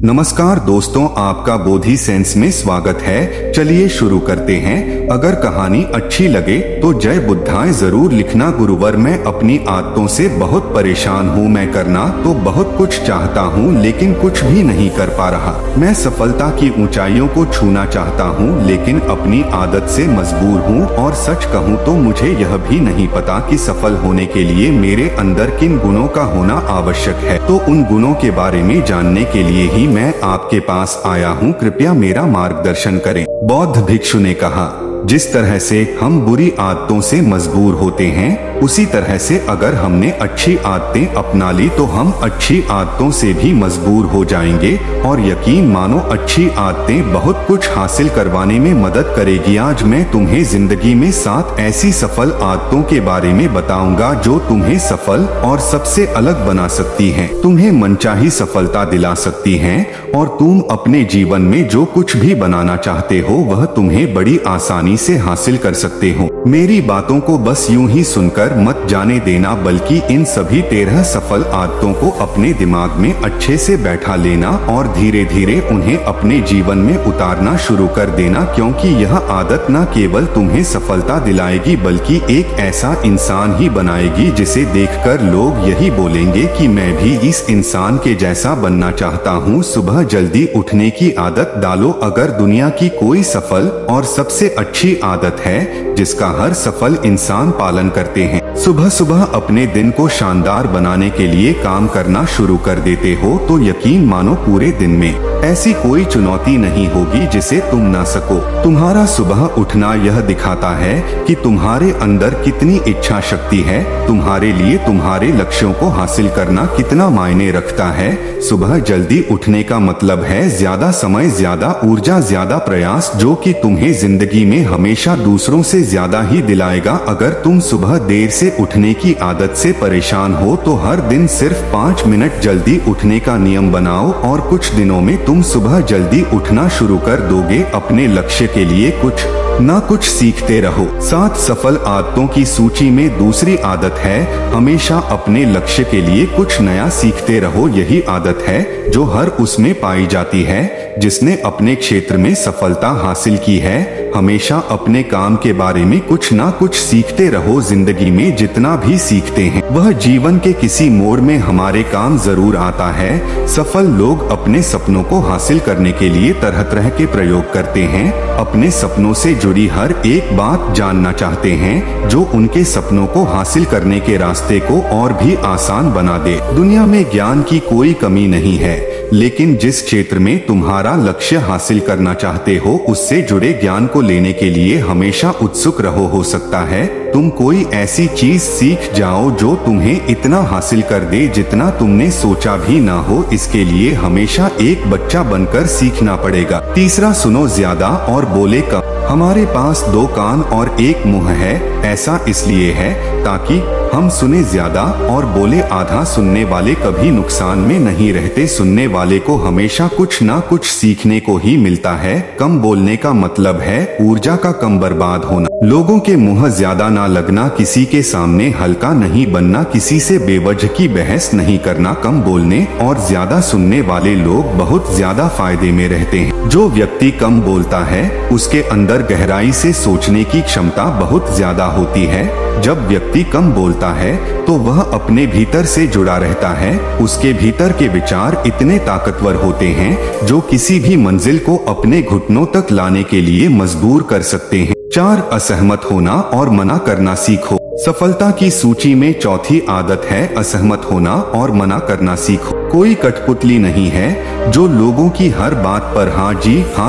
नमस्कार दोस्तों, आपका बोधि सेंस में स्वागत है। चलिए शुरू करते हैं। अगर कहानी अच्छी लगे तो जय बुद्धाय जरूर लिखना। गुरुवर, मैं अपनी आदतों से बहुत परेशान हूँ। मैं करना तो बहुत कुछ चाहता हूँ लेकिन कुछ भी नहीं कर पा रहा। मैं सफलता की ऊंचाइयों को छूना चाहता हूँ लेकिन अपनी आदत से मजबूर हूँ। और सच कहूँ तो मुझे यह भी नहीं पता कि सफल होने के लिए मेरे अंदर किन गुणों का होना आवश्यक है। तो उन गुणों के बारे में जानने के लिए ही मैं आपके पास आया हूँ। कृपया मेरा मार्गदर्शन करें। बौद्ध भिक्षु ने कहा, जिस तरह से हम बुरी आदतों से मजबूर होते हैं उसी तरह से अगर हमने अच्छी आदतें अपना ली तो हम अच्छी आदतों से भी मजबूर हो जाएंगे। और यकीन मानो अच्छी आदतें बहुत कुछ हासिल करवाने में मदद करेगी। आज मैं तुम्हें जिंदगी में 7 ऐसी सफल आदतों के बारे में बताऊंगा जो तुम्हें सफल और सबसे अलग बना सकती हैं, तुम्हें मनचाही सफलता दिला सकती हैं और तुम अपने जीवन में जो कुछ भी बनाना चाहते हो वह तुम्हें बड़ी आसानी से हासिल कर सकते हो। मेरी बातों को बस यूं ही सुनकर मत जाने देना, बल्कि इन सभी 13 सफल आदतों को अपने दिमाग में अच्छे से बैठा लेना और धीरे धीरे उन्हें अपने जीवन में उतारना शुरू कर देना। क्योंकि यह आदत न केवल तुम्हें सफलता दिलाएगी बल्कि एक ऐसा इंसान ही बनाएगी जिसे देखकर लोग यही बोलेंगे कि मैं भी इस इंसान के जैसा बनना चाहता हूँ। सुबह जल्दी उठने की आदत डालो। अगर दुनिया की कोई सफल और सबसे अच्छी आदत है जिसका हर सफल इंसान पालन करते हैं, सुबह सुबह अपने दिन को शानदार बनाने के लिए काम करना शुरू कर देते हो, तो यकीन मानो पूरे दिन में ऐसी कोई चुनौती नहीं होगी जिसे तुम ना सको। तुम्हारा सुबह उठना यह दिखाता है कि तुम्हारे अंदर कितनी इच्छा शक्ति है। तुम्हारे लिए तुम्हारे लक्ष्यों को हासिल करना कितना मायने रखता है। सुबह जल्दी उठने का मतलब है ज्यादा समय, ज्यादा ऊर्जा, ज्यादा प्रयास, जो कि तुम्हें जिंदगी में हमेशा दूसरों से ज्यादा ही दिलाएगा। अगर तुम सुबह देर से उठने की आदत से परेशान हो तो हर दिन सिर्फ 5 मिनट जल्दी उठने का नियम बनाओ और कुछ दिनों में तुम सुबह जल्दी उठना शुरू कर दोगे। अपने लक्ष्य के लिए कुछ ना कुछ सीखते रहो। 7 सफल आदतों की सूची में दूसरी आदत है हमेशा अपने लक्ष्य के लिए कुछ नया सीखते रहो। यही आदत है जो हर उसमें पाई जाती है जिसने अपने क्षेत्र में सफलता हासिल की है। हमेशा अपने काम के बारे में कुछ ना कुछ सीखते रहो। जिंदगी में जितना भी सीखते हैं वह जीवन के किसी मोड़ में हमारे काम जरूर आता है। सफल लोग अपने सपनों को हासिल करने के लिए तरह तरह के प्रयोग करते हैं। अपने सपनों से जुड़ी हर एक बात जानना चाहते हैं जो उनके सपनों को हासिल करने के रास्ते को और भी आसान बना दे। दुनिया में ज्ञान की कोई कमी नहीं है, लेकिन जिस क्षेत्र में तुम्हारा लक्ष्य हासिल करना चाहते हो उससे जुड़े ज्ञान को लेने के लिए हमेशा उत्सुक रहो। हो सकता है तुम कोई ऐसी चीज सीख जाओ जो तुम्हें इतना हासिल कर दे जितना तुमने सोचा भी ना हो। इसके लिए हमेशा एक बच्चा बनकर सीखना पड़ेगा। तीसरा, सुनो ज्यादा और बोले कम। हमारे पास 2 कान और 1 मुंह है। ऐसा इसलिए है ताकि हम सुने ज्यादा और बोले आधा। सुनने वाले कभी नुकसान में नहीं रहते। सुनने वाले को हमेशा कुछ ना कुछ सीखने को ही मिलता है। कम बोलने का मतलब है ऊर्जा का कम बर्बाद होना। लोगों के मुंह ज्यादा ना लगना, किसी के सामने हल्का नहीं बनना, किसी से बेवजह की बहस नहीं करना। कम बोलने और ज्यादा सुनने वाले लोग बहुत ज्यादा फायदे में रहते हैं। जो व्यक्ति कम बोलता है उसके अंदर गहराई से सोचने की क्षमता बहुत ज्यादा होती है। जब व्यक्ति कम बोलता है तो वह अपने भीतर से जुड़ा रहता है। उसके भीतर के विचार इतने ताकतवर होते हैं जो किसी भी मंजिल को अपने घुटनों तक लाने के लिए मजबूर कर सकते हैं। 4, असहमत होना और मना करना सीखो। सफलता की सूची में चौथी आदत है असहमत होना और मना करना सीखो। कोई कठपुतली नहीं है जो लोगों की हर बात पर हाँ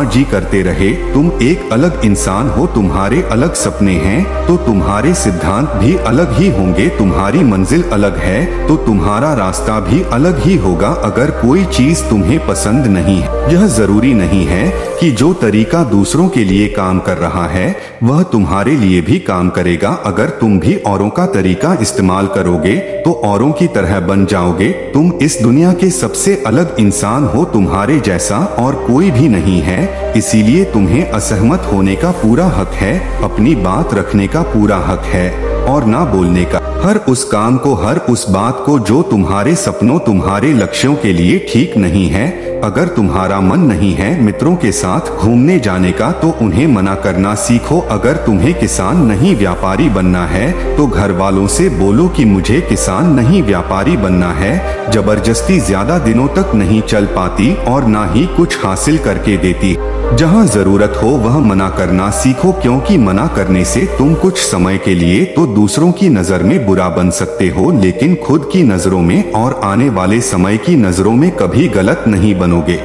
जी करते रहे। तुम एक अलग इंसान हो, तुम्हारे अलग सपने हैं तो तुम्हारे सिद्धांत भी अलग ही होंगे। तुम्हारी मंजिल अलग है तो तुम्हारा रास्ता भी अलग ही होगा। अगर कोई चीज तुम्हें पसंद नहीं है, यह जरूरी नहीं है कि जो तरीका दूसरों के लिए काम कर रहा है वह तुम्हारे लिए भी काम करेगा। अगर तुम भी औरों का तरीका इस्तेमाल करोगे तो औरों की तरह बन जाओगे। तुम इस दुनिया के सबसे अलग इंसान हो, तुम्हारे जैसा और कोई भी नहीं है। इसीलिए तुम्हें असहमत होने का पूरा हक है, अपनी बात रखने का पूरा हक है और ना बोलने का। हर उस काम को, हर उस बात को जो तुम्हारे सपनों, तुम्हारे लक्ष्यों के लिए ठीक नहीं है, अगर तुम्हारा मन नहीं है मित्रों के साथ घूमने जाने का तो उन्हें मना करना सीखो। अगर तुम्हें किसान नहीं व्यापारी बनना है तो घर वालों से बोलो कि मुझे किसान नहीं व्यापारी बनना है। जबरदस्ती ज्यादा दिनों तक नहीं चल पाती और ना ही कुछ हासिल करके देती। जहाँ जरूरत हो वह मना करना सीखो, क्योंकि मना करने से तुम कुछ समय के लिए तो दूसरों की नजर में बुरा बन सकते हो, लेकिन खुद की नजरों में और आने वाले समय की नजरों में कभी गलत नहीं बनोगे।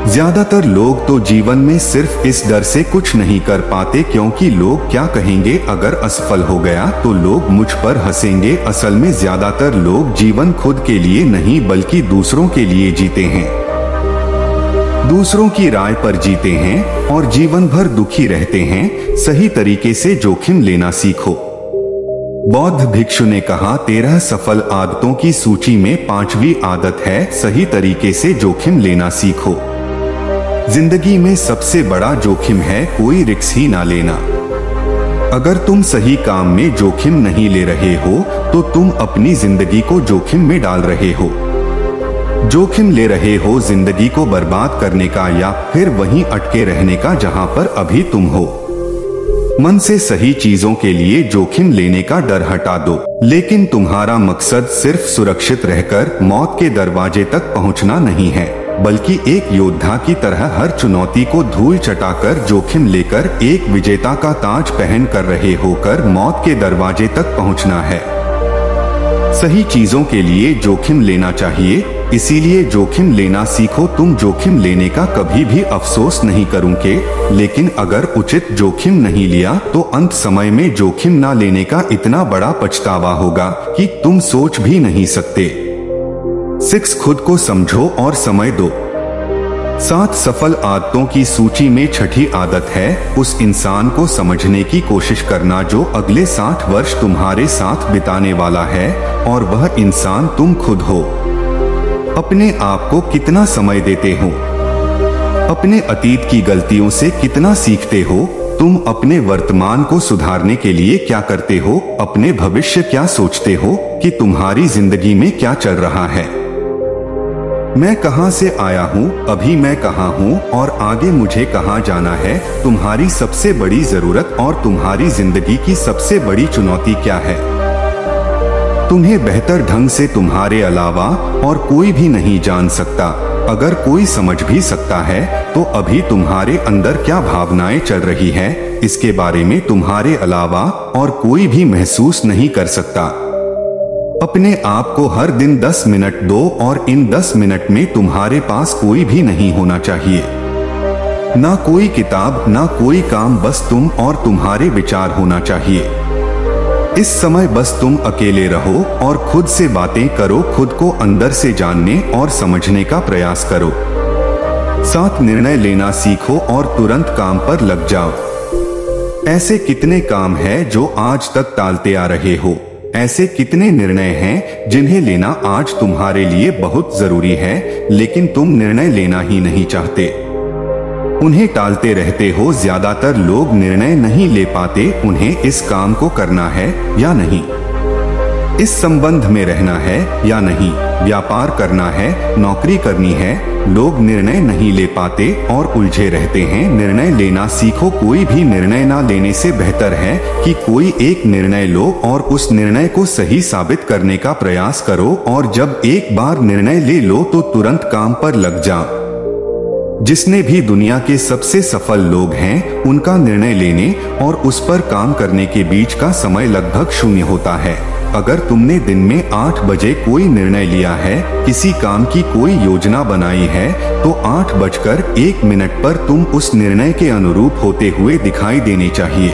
ज्यादातर लोग तो जीवन में सिर्फ इस डर से कुछ नहीं कर पाते क्योंकि लोग क्या कहेंगे। अगर असफल हो गया तो लोग मुझ पर हंसेंगे। असल में ज्यादातर लोग जीवन खुद के लिए नहीं बल्कि दूसरों के लिए जीते हैं, दूसरों की राय पर जीते हैं और जीवन भर दुखी रहते हैं। सही तरीके से जोखिम लेना सीखो। बौद्ध भिक्षु ने कहा, 13 सफल आदतों की सूची में 5वीं आदत है सही तरीके से जोखिम लेना सीखो। जिंदगी में सबसे बड़ा जोखिम है कोई रिस्क ही ना लेना। अगर तुम सही काम में जोखिम नहीं ले रहे हो तो तुम अपनी जिंदगी को जोखिम में डाल रहे हो। जोखिम ले रहे हो जिंदगी को बर्बाद करने का या फिर वहीं अटके रहने का जहां पर अभी तुम हो। मन से सही चीजों के लिए जोखिम लेने का डर हटा दो, लेकिन तुम्हारा मकसद सिर्फ सुरक्षित रहकर मौत के दरवाजे तक पहुंचना नहीं है, बल्कि एक योद्धा की तरह हर चुनौती को धूल चटाकर जोखिम लेकर एक विजेता का ताज पहन कर रहे होकर मौत के दरवाजे तक पहुंचना है। सही चीजों के लिए जोखिम लेना चाहिए, इसीलिए जोखिम लेना सीखो। तुम जोखिम लेने का कभी भी अफसोस नहीं करोगे, लेकिन अगर उचित जोखिम नहीं लिया तो अंत समय में जोखिम ना लेने का इतना बड़ा पछतावा होगा कि तुम सोच भी नहीं सकते। 6 खुद को समझो और समय दो। 7 सफल आदतों की सूची में 6ठी आदत है उस इंसान को समझने की कोशिश करना जो अगले 60 वर्ष तुम्हारे साथ बिताने वाला है, और वह इंसान तुम खुद हो। अपने आप को कितना समय देते हो? अपने अतीत की गलतियों से कितना सीखते हो? तुम अपने वर्तमान को सुधारने के लिए क्या करते हो? अपने भविष्य क्या सोचते हो कि तुम्हारी जिंदगी में क्या चल रहा है? मैं कहां से आया हूं, अभी मैं कहां हूं और आगे मुझे कहां जाना है? तुम्हारी सबसे बड़ी जरूरत और तुम्हारी जिंदगी की सबसे बड़ी चुनौती क्या है? तुम्हें बेहतर ढंग से तुम्हारे अलावा और कोई भी नहीं जान सकता। अगर कोई समझ भी सकता है तो अभी तुम्हारे अंदर क्या भावनाएं चल रही है इसके बारे में तुम्हारे अलावा और कोई भी महसूस नहीं कर सकता। अपने आप को हर दिन 10 मिनट दो और इन 10 मिनट में तुम्हारे पास कोई भी नहीं होना चाहिए, ना कोई किताब ना कोई काम, बस तुम और तुम्हारे विचार होना चाहिए। इस समय बस तुम अकेले रहो और खुद से बातें करो, खुद को अंदर से जानने और समझने का प्रयास करो। 7 निर्णय लेना सीखो और तुरंत काम पर लग जाओ। ऐसे कितने काम हैं जो आज तक टालते आ रहे हो? ऐसे कितने निर्णय हैं जिन्हें लेना आज तुम्हारे लिए बहुत जरूरी है, लेकिन तुम निर्णय लेना ही नहीं चाहते, उन्हें टालते रहते हो। ज्यादातर लोग निर्णय नहीं ले पाते उन्हें इस काम को करना है या नहीं, इस संबंध में रहना है या नहीं, व्यापार करना है, नौकरी करनी है। लोग निर्णय नहीं ले पाते और उलझे रहते हैं। निर्णय लेना सीखो। कोई भी निर्णय ना लेने से बेहतर है कि कोई एक निर्णय लो और उस निर्णय को सही साबित करने का प्रयास करो, और जब एक बार निर्णय ले लो तो तुरंत काम पर लग जाओ। जिसने भी दुनिया के सबसे सफल लोग हैं उनका निर्णय लेने और उस पर काम करने के बीच का समय लगभग 0 होता है। अगर तुमने दिन में 8 बजे कोई निर्णय लिया है, किसी काम की कोई योजना बनाई है, तो 8:01 पर तुम उस निर्णय के अनुरूप होते हुए दिखाई देने चाहिए।